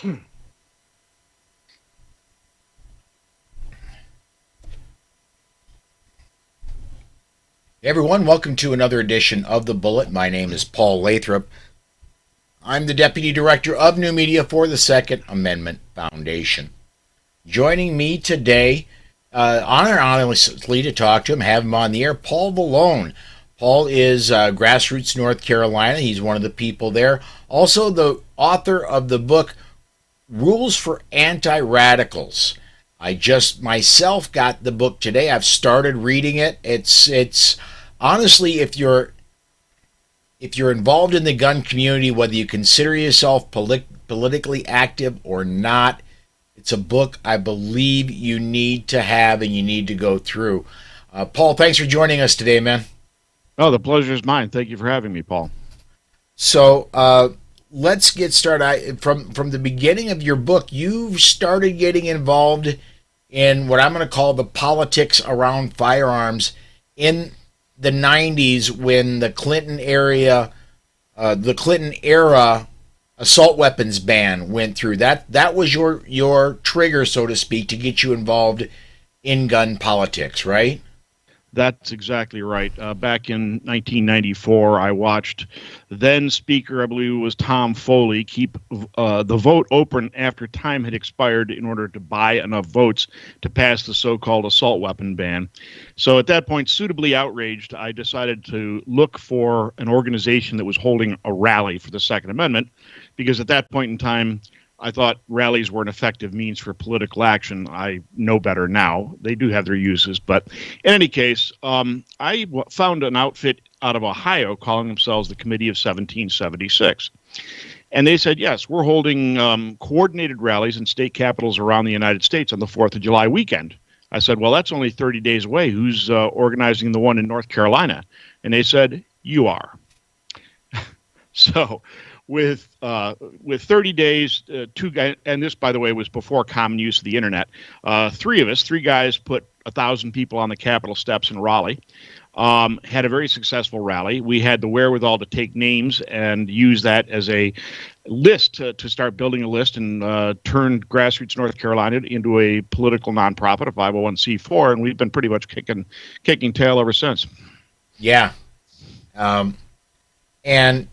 Hey everyone, welcome to another edition of The Bullet. My name is Paul Lathrop. I'm the Deputy Director of New Media for the Second Amendment Foundation. Joining me today, honestly to talk to him, have him on the air, Paul Valone. Paul is Grassroots North Carolina. He's one of the people there. Also the author of the book, Rules for Anti-Radicals. I just myself got the book today. I've started reading it. It's honestly, if you're involved in the gun community, whether you consider yourself politically active or not, it's a book I believe you need to have and you need to go through. Paul, thanks for joining us today, man. Oh, the pleasure is mine. Thank you for having me, Paul. So let's get started. From the beginning of your book, you've started getting involved in what I'm going to call the politics around firearms in the 90s when the Clinton era assault weapons ban went through. That was your trigger, so to speak, to get you involved in gun politics, right? That's exactly right. Back in 1994, I watched then Speaker, I believe it was Tom Foley, keep the vote open after time had expired in order to buy enough votes to pass the so-called assault weapon ban. So at that point, suitably outraged, I decided to look for an organization that was holding a rally for the Second Amendment, because at that point in time, I thought rallies were an effective means for political action. I know better now. They do have their uses. But in any case, I found an outfit out of Ohio calling themselves the Committee of 1776. And they said, yes, we're holding coordinated rallies in state capitals around the United States on the 4th of July weekend. I said, well, that's only 30 days away. Who's organizing the one in North Carolina? And they said, you are. So with 30 days, two guys, and this, by the way, was before common use of the internet. Three guys put 1,000 people on the Capitol steps in Raleigh, had a very successful rally. We had the wherewithal to take names and use that as a list to start building a list and turn Grassroots North Carolina into a political nonprofit, a 501c4, and we've been pretty much kicking tail ever since. Yeah. And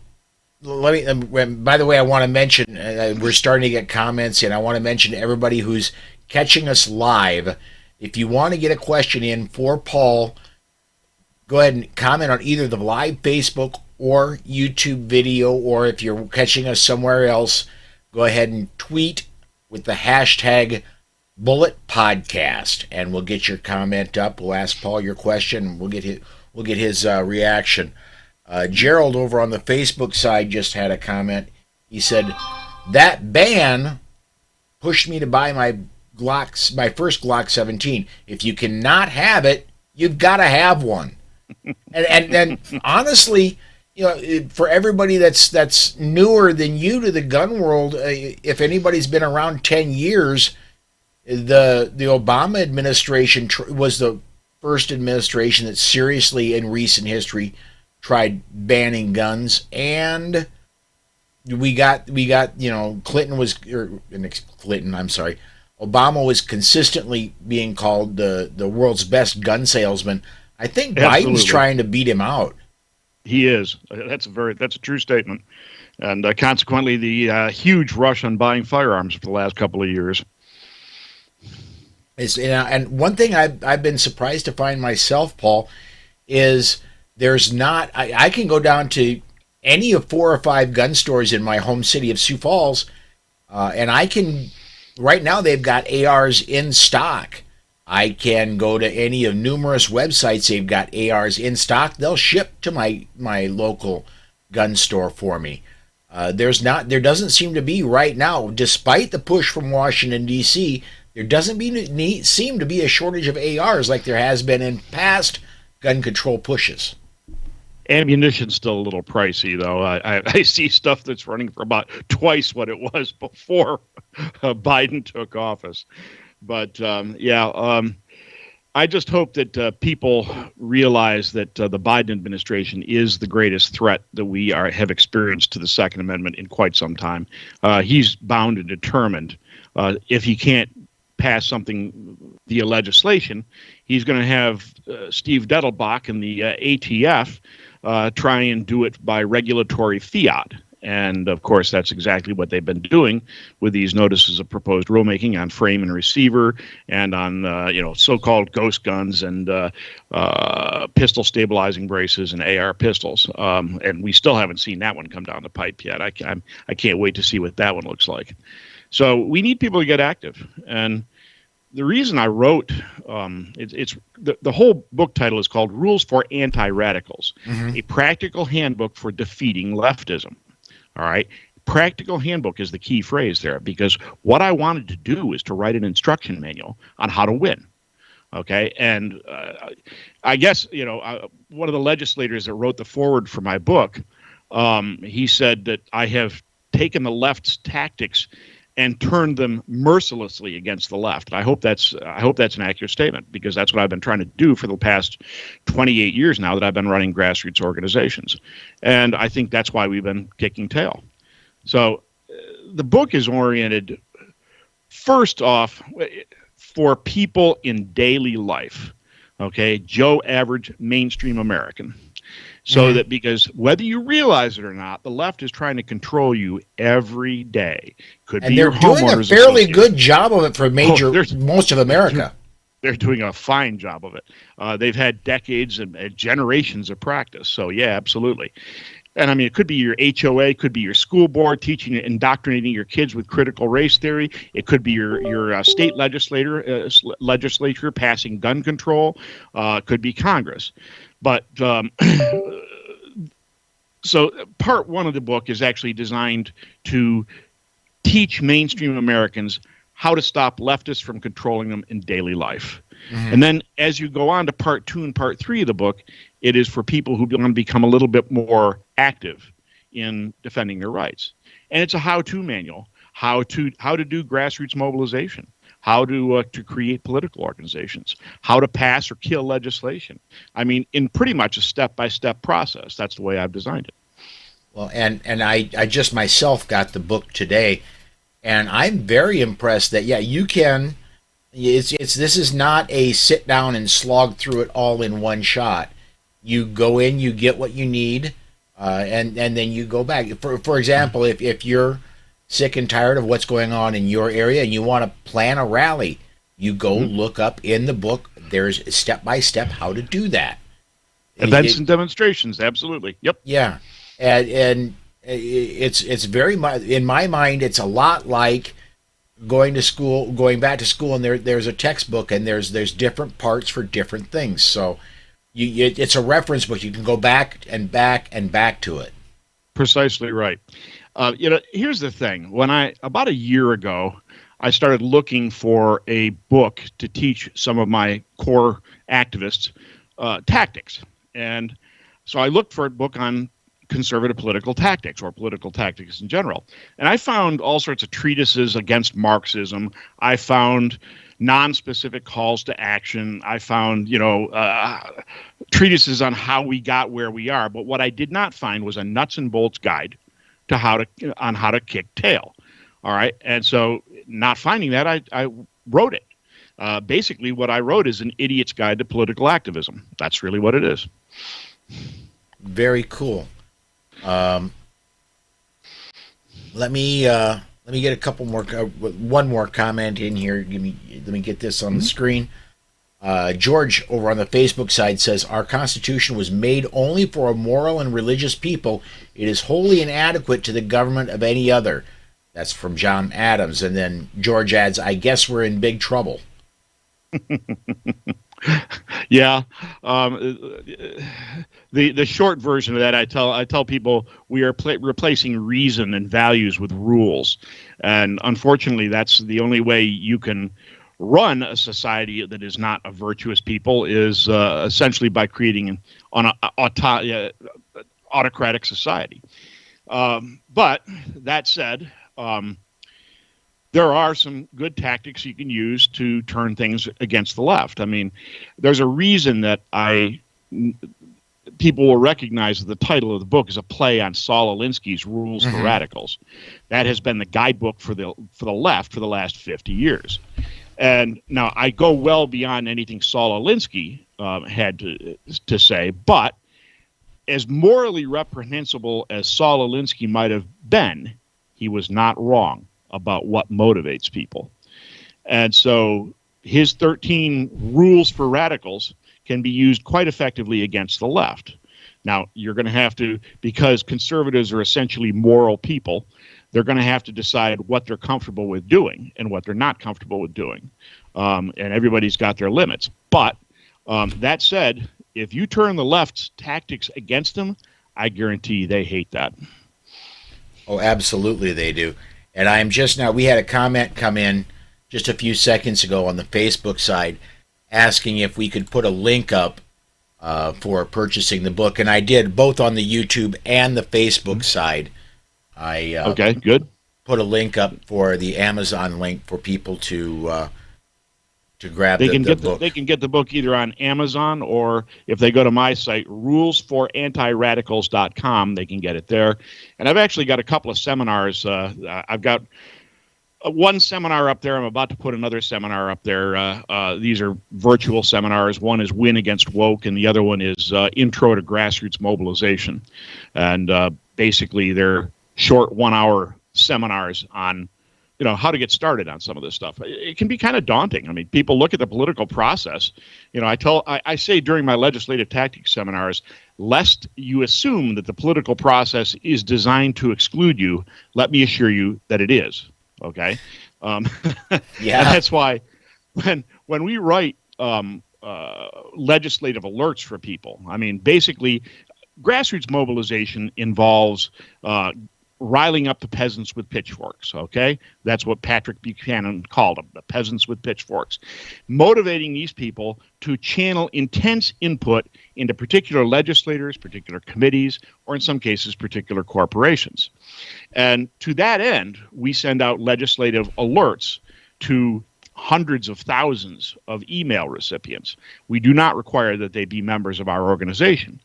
let me, by the way, I want to mention, we're starting to get comments, and I want to mention to everybody who's catching us live, if you want to get a question in for Paul, go ahead and comment on either the live Facebook or YouTube video, or if you're catching us somewhere else, go ahead and tweet with the hashtag Bullet Podcast, and we'll get your comment up. We'll ask Paul your question, and we'll get his reaction. Gerald over on the Facebook side just had a comment. He said, that ban pushed me to buy my first Glock 17. If you cannot have it, you've got to have one. and honestly, you know, for everybody that's newer than you to the gun world, if anybody's been around 10 years, the Obama administration was the first administration that seriously in recent history tried banning guns, and we got Obama was consistently being called the world's best gun salesman. I think Absolutely. Biden's trying to beat him out. He is. That's a true statement, and consequently, the huge rush on buying firearms for the last couple of years. And one thing I've been surprised to find myself, Paul, is there's not. I can go down to any of 4 or 5 gun stores in my home city of Sioux Falls, and I can. Right now, they've got ARs in stock. I can go to any of numerous websites. They've got ARs in stock. They'll ship to my local gun store for me. There doesn't seem to be right now, despite the push from Washington D.C. There doesn't seem to be a shortage of ARs like there has been in past gun control pushes. Ammunition's still a little pricey, though. I see stuff that's running for about twice what it was before Biden took office. But I just hope that people realize that the Biden administration is the greatest threat that we have experienced to the Second Amendment in quite some time. He's bound and determined. If he can't pass something via legislation, he's going to have Steve Dettelbach and the ATF try and do it by regulatory fiat. And of course, that's exactly what they've been doing with these notices of proposed rulemaking on frame and receiver, and on so-called ghost guns and pistol stabilizing braces and AR pistols. And we still haven't seen that one come down the pipe yet. I can't wait to see what that one looks like. So we need people to get active. And the reason I wrote it's the whole book title is called "Rules for Anti-Radicals: A Practical Handbook for Defeating Leftism." All right. Practical handbook is the key phrase there, because what I wanted to do is to write an instruction manual on how to win. Okay. And I guess, one of the legislators that wrote the foreword for my book, he said that I have taken the left's tactics and turned them mercilessly against the left. I hope that's an accurate statement, because that's what I've been trying to do for the past 28 years now that I've been running grassroots organizations. And I think that's why we've been kicking tail. So the book is oriented, first off, for people in daily life, okay, Joe average mainstream American. So that, because whether you realize it or not, the left is trying to control you every day. And they're doing a fairly good job of it for most of America. They're doing a fine job of it. They've had decades and generations of practice. So yeah, absolutely. And I mean, it could be your HOA, could be your school board teaching, indoctrinating your kids with critical race theory. It could be your state legislature passing gun control. Could be Congress. But so part one of the book is actually designed to teach mainstream Americans how to stop leftists from controlling them in daily life. And then as you go on to part 2 and part 3 of the book, it is for people who want to become a little bit more active in defending their rights. And it's a how-to manual, how to do grassroots mobilization, how to create political organizations, how to pass or kill legislation. I mean, in pretty much a step-by-step process. That's the way I've designed it. Well, and I just myself got the book today, and I'm very impressed that, yeah, you can. This is not a sit down and slog through it all in one shot. You go in, you get what you need, and then you go back. For example, if you're sick and tired of what's going on in your area and you want to plan a rally, you go look up in the book. There's step by step how to do that. Events and demonstrations, absolutely. Yep. Yeah, and it's very much, in my mind, it's a lot like going back to school, and there's a textbook, and there's different parts for different things. So it's a reference book. You can go back and back and back to it. Precisely right. Here's the thing. About a year ago, I started looking for a book to teach some of my core activists tactics. And so I looked for a book on conservative political tactics, or political tactics in general. And I found all sorts of treatises against Marxism. I found non-specific calls to action. I found, treatises on how we got where we are. But what I did not find was a nuts and bolts guide to how to kick tail. All right. And so, not finding that, I wrote it. Basically, what I wrote is an idiot's guide to political activism. That's really what it is. Very cool. Let me get a couple more. One more comment in here. Let me get this on the screen. George over on the Facebook side says, "Our Constitution was made only for a moral and religious people. It is wholly inadequate to the government of any other." That's from John Adams. And then George adds, "I guess we're in big trouble." Yeah. The short version of that, I tell people, we are replacing reason and values with rules. And unfortunately, that's the only way you can run a society that is not a virtuous people, is essentially by creating an autocratic society. But that said, there are some good tactics you can use to turn things against the left. I mean, there's a reason that people will recognize that the title of the book is a play on Saul Alinsky's Rules for Radicals. That has been the guidebook for the left for the last 50 years. And now I go well beyond anything Saul Alinsky had to say, but as morally reprehensible as Saul Alinsky might have been, he was not wrong about what motivates people. And so his 13 rules for radicals can be used quite effectively against the left. Now, you're going to have to, because conservatives are essentially moral people, they're going to have to decide what they're comfortable with doing and what they're not comfortable with doing. And everybody's got their limits. But that said, if you turn the left's tactics against them, I guarantee they hate that. Oh, absolutely they do. And I'm just now, we had a comment come in just a few seconds ago on the Facebook side asking if we could put a link up for purchasing the book. And I did, both on the YouTube and the Facebook side. I okay, good. Put a link up for the Amazon link for people to grab the book. They can get the book either on Amazon, or if they go to my site, rulesforantiradicals.com, they can get it there. And I've actually got a couple of seminars. I've got one seminar up there. I'm about to put another seminar up there. These are virtual seminars. One is Win Against Woke, and the other one is Intro to Grassroots Mobilization. And basically, they're short 1-hour seminars on how to get started on some of this stuff. It can be kind of daunting. I mean, people look at the political process. I say during my legislative tactics seminars, lest you assume that the political process is designed to exclude you, let me assure you that it is. Okay. Yeah. And that's why when we write legislative alerts for people, I mean, basically, grassroots mobilization involves riling up the peasants with pitchforks, okay? That's what Patrick Buchanan called them, the peasants with pitchforks. Motivating these people to channel intense input into particular legislators, particular committees, or in some cases, particular corporations. And to that end, we send out legislative alerts to hundreds of thousands of email recipients. We do not require that they be members of our organization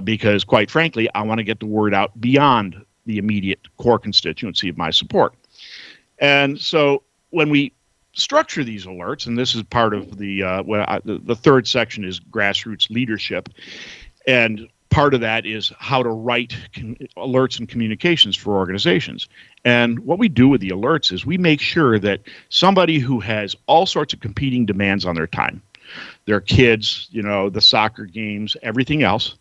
because, quite frankly, I want to get the word out beyond the immediate core constituency of my support. And so when we structure these alerts, and this is part of the third section is grassroots leadership, and part of that is how to write alerts and communications for organizations. And what we do with the alerts is we make sure that somebody who has all sorts of competing demands on their time, their kids, the soccer games, everything else,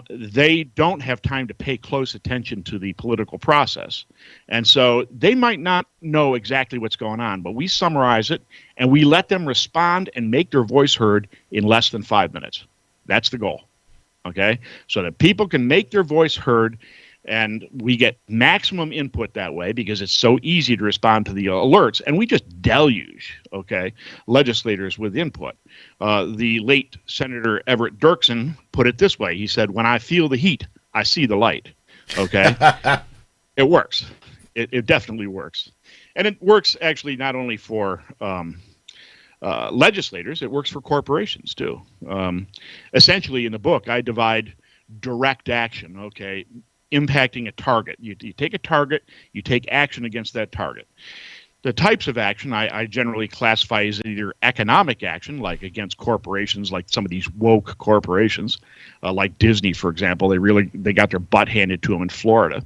they don't have time to pay close attention to the political process. And so they might not know exactly what's going on, but we summarize it and we let them respond and make their voice heard in less than 5 minutes. That's the goal. Okay? So that people can make their voice heard, and we get maximum input that way because it's so easy to respond to the alerts, and we just deluge, legislators with input. The late Senator Everett Dirksen put it this way. He said, "When I feel the heat, I see the light." Okay? It works. It definitely works. And it works actually not only for legislators, it works for corporations too. Essentially, in the book, I divide direct action, impacting a target. You take a target, you take action against that target. The types of action I generally classify as either economic action, like against corporations, like some of these woke corporations, like Disney, for example. They got their butt handed to them in Florida.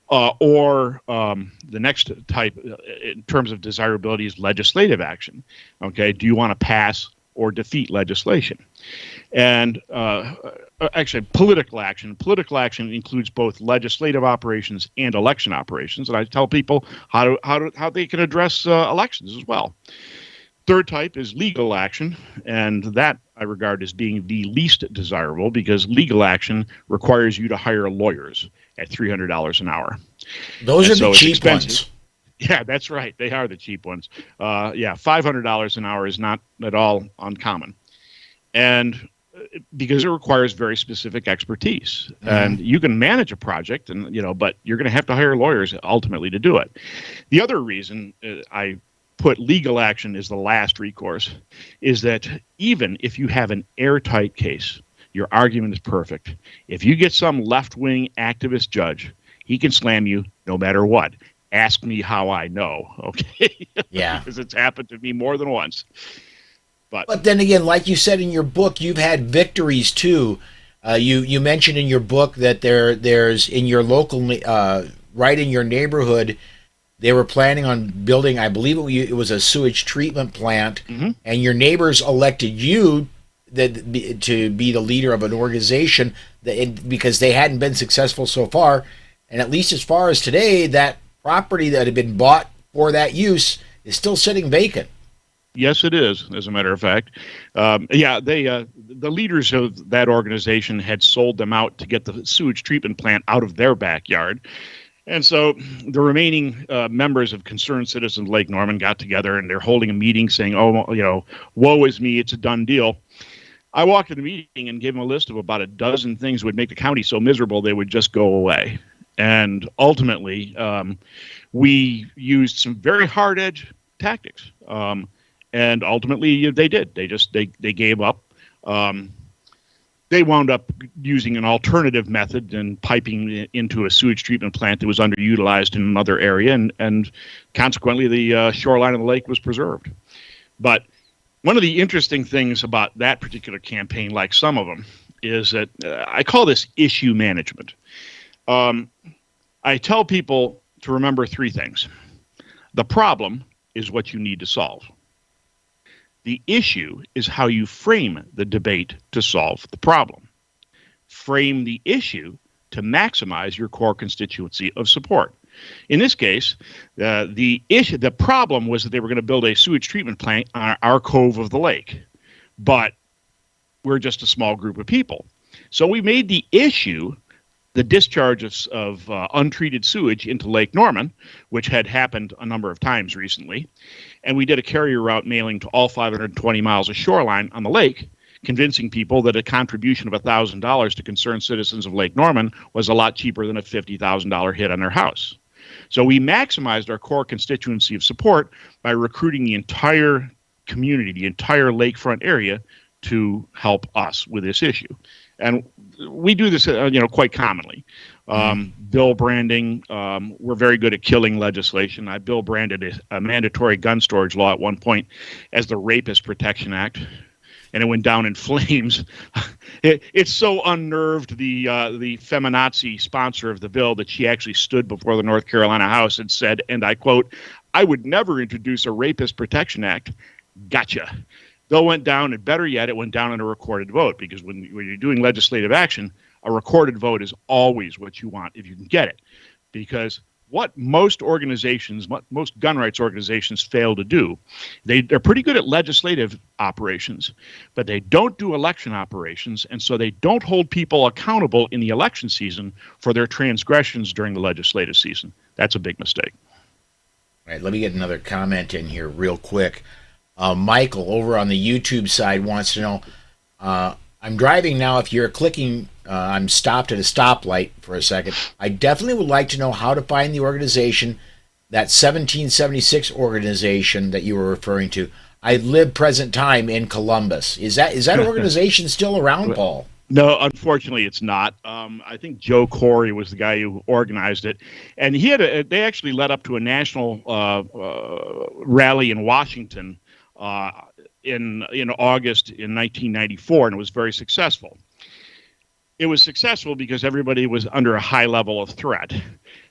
Or the next type, in terms of desirability, is legislative action. Okay, do you want to pass or defeat legislation? And actually, political action. Political action includes both legislative operations and election operations. And I tell people how they can address elections as well. Third type is legal action, and that I regard as being the least desirable because legal action requires you to hire lawyers at $300 an hour. Those are the cheap ones. Yeah, that's right. They are the cheap ones. $500 an hour is not at all uncommon. And because it requires very specific expertise. Mm-hmm. And you can manage a project, and but you're going to have to hire lawyers ultimately to do it. The other reason I put legal action as the last recourse is that even if you have an airtight case, your argument is perfect. If you get some left-wing activist judge, he can slam you no matter what. Ask me how I know, okay? Yeah. Because it's happened to me more than once. But then again, like you said in your book, you've had victories too. You mentioned in your book that there's in your local, right in your neighborhood, they were planning on building, I believe it was a sewage treatment plant, mm-hmm. and your neighbors elected you to be the leader of an organization because they hadn't been successful so far. And at least as far as today, that property that had been bought for that use is still sitting vacant. Yes, it is, as a matter of fact. The leaders of that organization had sold them out to get the sewage treatment plant out of their backyard. And so the remaining members of Concerned Citizens Lake Norman got together, and they're holding a meeting saying, woe is me, it's a done deal. I walked in the meeting and gave them a list of about a dozen things that would make the county so miserable they would just go away. And ultimately, we used some very hard-edged tactics. And ultimately, they did. They gave up. They wound up using an alternative method and piping into a sewage treatment plant that was underutilized in another area, and consequently, the shoreline of the lake was preserved. But one of the interesting things about that particular campaign, like some of them, is that I call this issue management. I tell people to remember three things. The problem is what you need to solve. The issue is how you frame the debate to solve the problem. Frame the issue to maximize your core constituency of support. In this case, the problem was that they were going to build a sewage treatment plant on our cove of the lake, but we're just a small group of people. So we made the issue the discharge of untreated sewage into Lake Norman, which had happened a number of times recently. And we did a carrier route mailing to all 520 miles of shoreline on the lake, convincing people that a contribution of $1,000 to Concerned Citizens of Lake Norman was a lot cheaper than a $50,000 hit on their house. So we maximized our core constituency of support by recruiting the entire community, the entire lakefront area, to help us with this issue. And we do this, quite commonly. Bill branding, we're very good at killing legislation. I bill branded a mandatory gun storage law at one point as the Rapist Protection Act, and it went down in flames. It so unnerved the feminazi sponsor of the bill that she actually stood before the North Carolina House and said, and I quote, "I would never introduce a Rapist Protection Act. Gotcha." Bill went down, and better yet, it went down in a recorded vote, because when you're doing legislative action, a recorded vote is always what you want if you can get it. Because what most gun rights organizations fail to do, they're pretty good at legislative operations, but they don't do election operations, and so they don't hold people accountable in the election season for their transgressions during the legislative season. That's a big mistake. All right, let me get another comment in here real quick. Michael over on the YouTube side wants to know, I'm driving now. If you're clicking, I'm stopped at a stoplight for a second. I definitely would like to know how to find the organization, that 1776 organization that you were referring to. I live present time in Columbus. Is that organization still around, Paul? No, unfortunately, it's not. I think Joe Corey was the guy who organized it, and they actually led up to a national rally in Washington in August in 1994, and it was very successful. It was successful because everybody was under a high level of threat.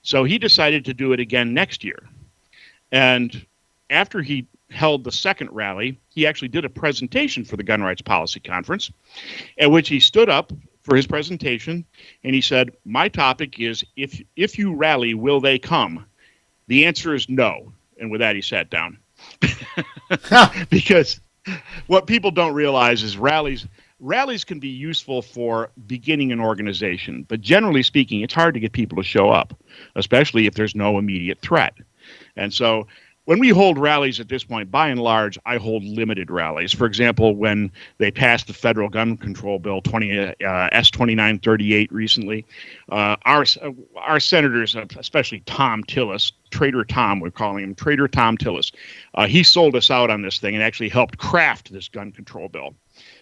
So he decided to do it again next year. And after he held the second rally, he actually did a presentation for the Gun Rights Policy Conference, at which he stood up for his presentation, and he said, "My topic is, if you rally, will they come? The answer is no." And with that, he sat down. Because what people don't realize is rallies can be useful for beginning an organization, but generally speaking, it's hard to get people to show up, especially if there's no immediate threat. And so when we hold rallies at this point, by and large, I hold limited rallies. For example, when they passed the federal gun control bill S2938 recently, our senators, especially Tom Tillis, Trader Tom, we're calling him Trader Tom Tillis, he sold us out on this thing and actually helped craft this gun control bill.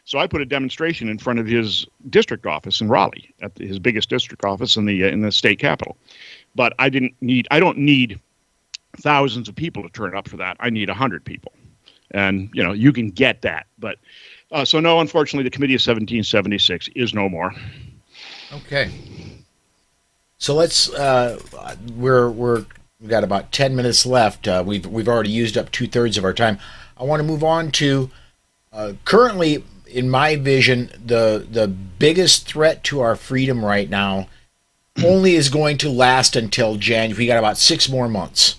So I put a demonstration in front of his district office in Raleigh, at his biggest district office in the state capitol. But I don't need thousands of people to turn up for that. I need 100 people, and you can get that. But so no, unfortunately, the Committee of 1776 is no more. Okay. So let's we've got about 10 minutes left. We've already used up 2/3 of our time. I want to move on to currently, in my vision, the biggest threat to our freedom right now only is going to last until January. We got about 6 more months.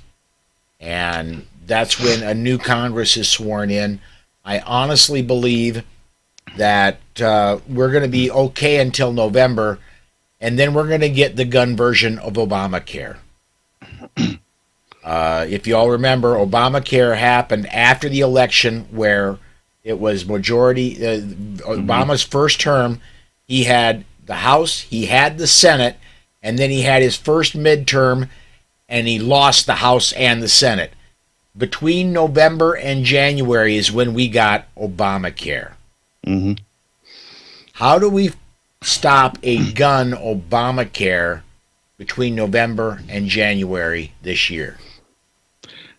And that's when a new Congress is sworn in. I honestly believe that we're going to be okay until November, and then we're going to get the gun version of Obamacare. If you all remember, Obamacare happened after the election, where it was majority. Obama's first term, he had the House, he had the Senate, and then he had his first midterm, and he lost the House and the Senate. Between November and January is when we got Obamacare. Mm-hmm. How do we stop a gun Obamacare between November and January this year?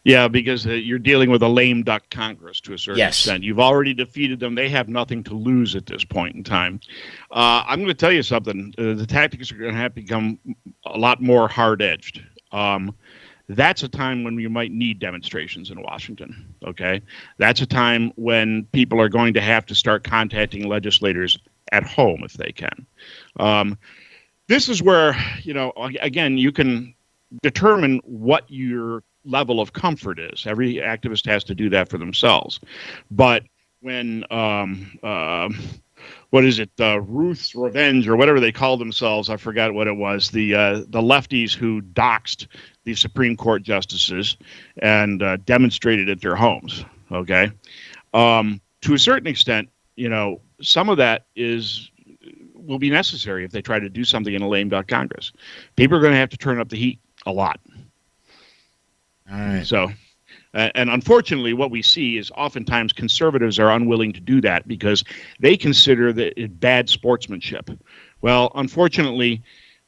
Yeah, because you're dealing with a lame duck Congress to a certain Yes. extent. You've already defeated them. They have nothing to lose at this point in time. I'm going to tell you something. The tactics are going to have to become a lot more hard-edged. That's a time when you might need demonstrations in Washington, okay? That's a time when people are going to have to start contacting legislators at home if they can. This is where, again, you can determine what your level of comfort is. Every activist has to do that for themselves. But when what is it, Ruth's Revenge or whatever they call themselves, I forgot what it was, the lefties who doxed the Supreme Court justices and demonstrated at their homes, okay? To a certain extent, some of that will be necessary if they try to do something in a lame duck Congress. People are going to have to turn up the heat a lot. All right. So, and unfortunately, what we see is oftentimes conservatives are unwilling to do that because they consider that it bad sportsmanship. Well, unfortunately,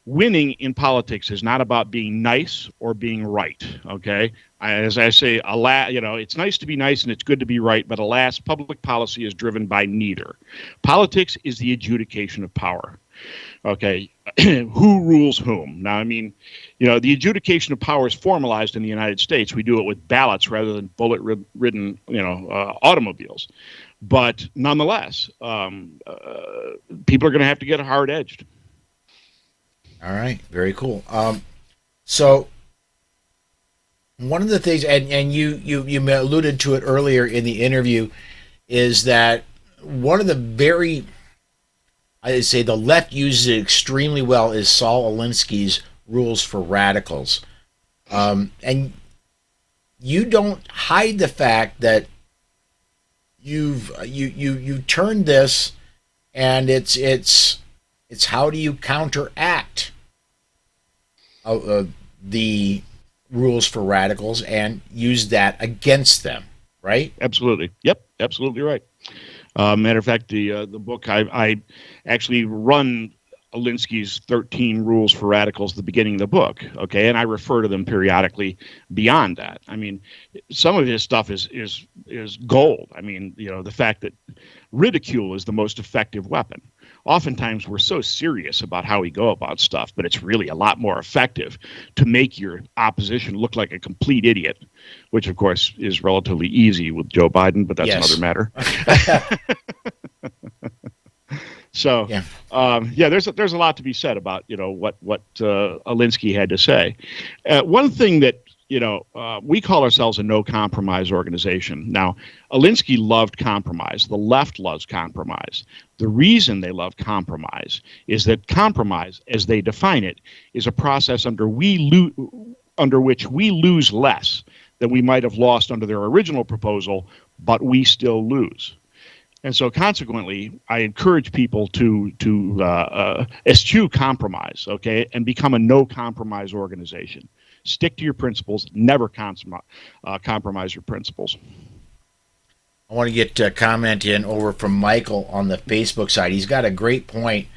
winning in politics is not about being nice or being right. Okay, as I say, it's nice to be nice and it's good to be right, but alas, public policy is driven by neither. Politics is the adjudication of power. Okay, who rules whom? Now, I mean, the adjudication of power is formalized in the United States. We do it with ballots rather than bullet-ridden, automobiles. But nonetheless, people are going to have to get hard-edged. All right, very cool. So one of the things, and you alluded to it earlier in the interview, is that one of the I'd say the left uses it extremely well is Saul Alinsky's rules for radicals. And you don't hide the fact that you turned this, and it's how do you counteract the rules for radicals and use that against them, right? Absolutely. Yep, absolutely right. Matter of fact, the book, I actually run Alinsky's 13 Rules for Radicals at the beginning of the book, okay, and I refer to them periodically beyond that. I mean, some of his stuff is gold. I mean, the fact that ridicule is the most effective weapon. Oftentimes we're so serious about how we go about stuff, but it's really a lot more effective to make your opposition look like a complete idiot, which of course is relatively easy with Joe Biden, but that's another matter. So, there's a lot to be said about what Alinsky had to say. One thing that we call ourselves a no compromise organization. Now, Alinsky loved compromise. The left loves compromise. The reason they love compromise is that compromise, as they define it, is a process under which we lose less that we might have lost under their original proposal, but we still lose. And so, consequently, I encourage people to eschew compromise, okay, and become a no compromise organization. Stick to your principles. Never compromise your principles. I want to get a comment in over from Michael on the Facebook side. He's got a great point.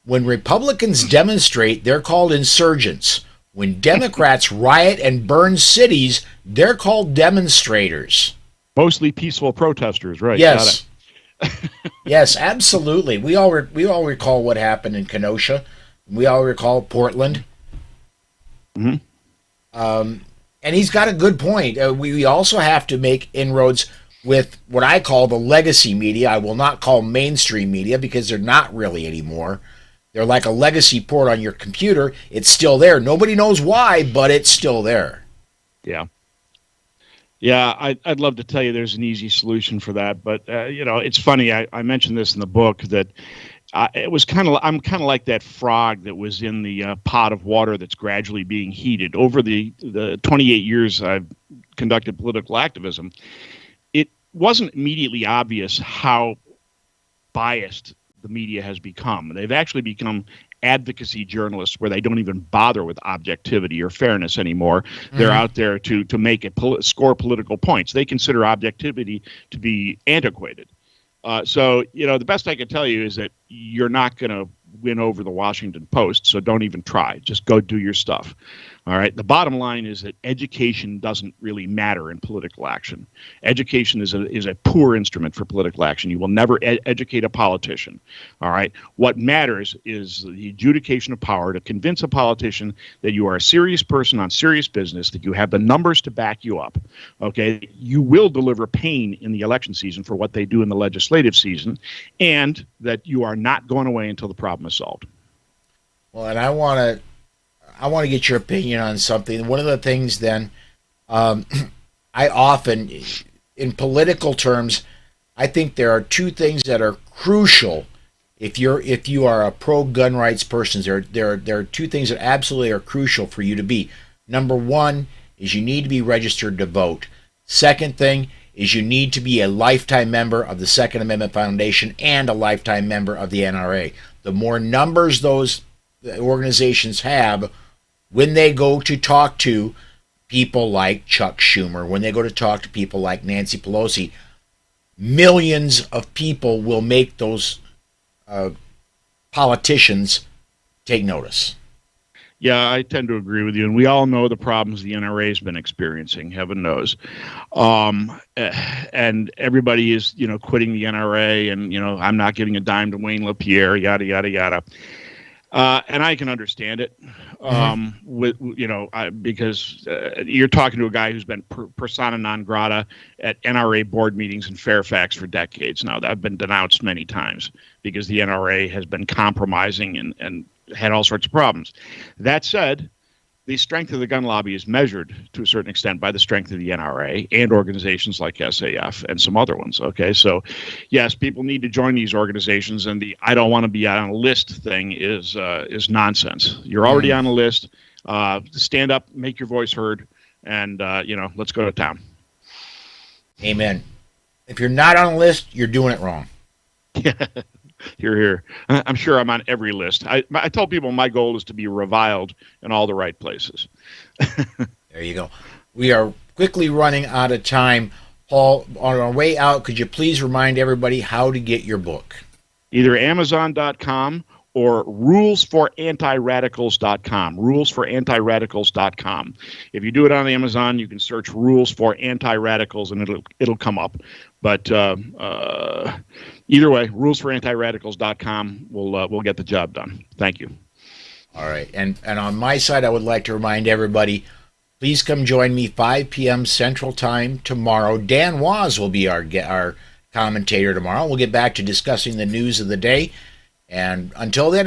When Republicans demonstrate, they're called insurgents. When Democrats riot and burn cities, they're called demonstrators. Mostly peaceful protesters, right? Yes. Yes, absolutely. We all recall what happened in Kenosha. We all recall Portland. Mm-hmm. And he's got a good point. We also have to make inroads with what I call the legacy media. I will not call mainstream media because they're not really anymore. They're like a legacy port on your computer. It's still there. Nobody knows why, but it's still there. Yeah. Yeah, I'd love to tell you there's an easy solution for that, but it's funny. I mentioned this in the book that I'm kind of like that frog that was in the pot of water that's gradually being heated. Over the 28 years I've conducted political activism, it wasn't immediately obvious how biased the media has become. They've actually become advocacy journalists where they don't even bother with objectivity or fairness anymore. Mm-hmm. They're out there to make it score political points. They consider objectivity to be antiquated. So the best I can tell you is that you're not going to win over the Washington Post, so don't even try. Just go do your stuff. All right. The bottom line is that education doesn't really matter in political action. Education is a poor instrument for political action. You will never educate a politician. All right. What matters is the adjudication of power to convince a politician that you are a serious person on serious business, that you have the numbers to back you up. Okay. You will deliver pain in the election season for what they do in the legislative season, and that you are not going away until the problem is solved. Well, and I want to get your opinion on something. One of the things then, I often, in political terms, I think there are two things that are crucial if you are a pro-gun rights person. There are two things that absolutely are crucial for you to be. Number one is you need to be registered to vote. Second thing is you need to be a lifetime member of the Second Amendment Foundation and a lifetime member of the NRA. The more numbers those organizations have, when they go to talk to people like Chuck Schumer, when they go to talk to people like Nancy Pelosi, millions of people will make those politicians take notice. Yeah, I tend to agree with you, and we all know the problems the NRA has been experiencing, heaven knows. And everybody is, quitting the NRA, and, I'm not giving a dime to Wayne LaPierre, yada, yada, yada. And I can understand it, because you're talking to a guy who's been persona non grata at NRA board meetings in Fairfax for decades now. That have been denounced many times because the NRA has been compromising and had all sorts of problems. That said, the strength of the gun lobby is measured to a certain extent by the strength of the NRA and organizations like SAF and some other ones. Okay, so yes, people need to join these organizations, and the "I don't want to be on a list" thing is nonsense. You're already on a list. Stand up, make your voice heard, and let's go to town. Amen. If you're not on a list, you're doing it wrong. Here. I'm sure I'm on every list. I tell people my goal is to be reviled in all the right places. There you go. We are quickly running out of time. Paul, on our way out, could you please remind everybody how to get your book? Either Amazon.com or rulesforantiradicals.com. Rulesforantiradicals.com. If you do it on Amazon, you can search Rules for Anti-Radicals and it'll come up. But either way, rulesforantiradicals.com will get the job done. Thank you. All right. And on my side, I would like to remind everybody, please come join me 5 p.m. Central Time tomorrow. Dan Waz will be our commentator tomorrow. We'll get back to discussing the news of the day. And until then,